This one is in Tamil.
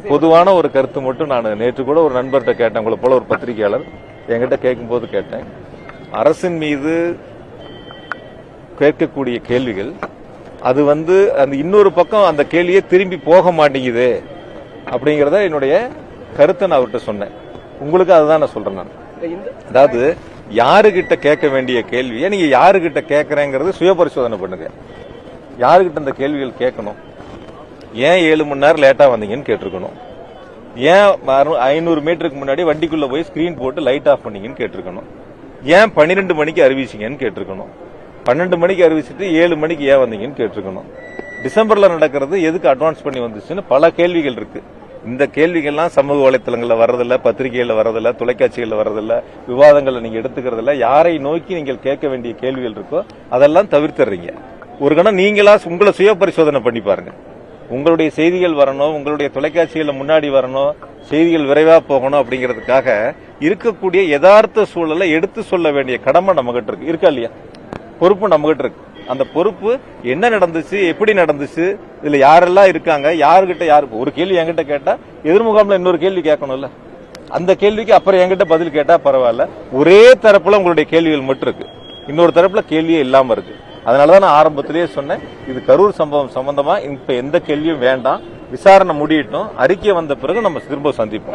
பொதுவான ஒரு கருத்து மட்டும் நான் நேற்று கூட ஒரு நண்பர்கிட்ட கேட்டேன், உங்களை போல ஒரு பத்திரிகையாளர் என்கிட்ட கேட்கும்போது கேட்டேன், அரசின் மீது கேட்கக்கூடிய கேள்விகள் அது அந்த இன்னொரு பக்கம் அந்த கேள்வியே திரும்பி போக மாட்டேங்குது அப்படிங்கறத என்னுடைய கருத்தை நான் அவர்கிட்ட சொன்னேன். உங்களுக்கு அதுதான் நான் சொல்றேன். நான் அதாவது யாருகிட்ட கேட்க வேண்டிய கேள்வியை நீங்க யாருகிட்ட கேட்கறேங்கிறது சுய பரிசோதனை பண்ணுங்க. யாருகிட்ட இந்த கேள்விகள் கேட்கணும்? ஏன் 7 மணி நேரம் லேட்டா வந்தீங்கன்னு கேட்டிருக்கணும். ஏன் 500 மீட்டருக்கு முன்னாடி வண்டிக்குள்ள போய் ஸ்கிரீன் போட்டு லைட் ஆஃப் பண்ணீங்கன்னு கேட்டிருக்கணும். ஏன் 12 மணிக்கு அறிவிச்சிங்கன்னு கேட்டிருக்கணும். 12 மணிக்கு அறிவிச்சிட்டு 7 மணிக்கு ஏன் வந்தீங்கன்னு கேட்டிருக்கணும். டிசம்பர்ல நடக்கிறது எதுக்கு அட்வான்ஸ் பண்ணி வந்துச்சுன்னு பல கேள்விகள் இருக்கு. இந்த கேள்விகள்லாம் சமூக வலைத்தளங்கள்ல வர்றதில்ல, பத்திரிகைகள்ல வர்றதில்ல, தொலைக்காட்சிகள்ல வர்றதில்ல, விவாதங்களை நீங்க எடுத்துக்கிறதில்ல. யாரை நோக்கி நீங்கள் கேட்க வேண்டிய கேள்விகள் இருக்கோ அதெல்லாம் தவிர்த்துறீங்க. ஒரு கணம் நீங்களா உங்களை சுய பரிசோதனை பண்ணி பாருங்க. உங்களுடைய செய்திகள் வரணும், உங்களுடைய தொலைக்காட்சிகள்ல முன்னாடி வரணும், செய்திகள் விரைவா போகணும் அப்படிங்கிறதுக்காக இருக்கக்கூடிய யதார்த்த சூழலை எடுத்து சொல்ல வேண்டிய கடமை நம்மகிட்ட இருக்கு. இருக்கா இல்லையா? பொறுப்பு நம்மகிட்ட இருக்கு. அந்த பொறுப்பு என்ன நடந்துச்சு, எப்படி நடந்துச்சு, இதுல யாரெல்லாம் இருக்காங்க, யாருகிட்ட யாருக்கு ஒரு கேள்வி என்கிட்ட கேட்டா எதிர்முகாம்ல இன்னொரு கேள்வி கேட்கணும்ல. அந்த கேள்விக்கு அப்புறம் என்கிட்ட பதில் கேட்டா பரவாயில்ல. ஒரே தரப்புல உங்களுடைய கேள்விகள் மட்டும் இருக்கு, இன்னொரு தரப்புல கேள்வியே இல்லாம இருக்கு. அதனாலதான் நான் ஆரம்பத்திலேயே சொன்னேன், இது கரூர் சம்பவம் சம்பந்தமா இப்ப எந்த கேள்வியும் வேண்டாம், விசாரணை முடியட்டும், அறிக்கை வந்த பிறகு நம்ம திரும்ப சந்திப்போம்.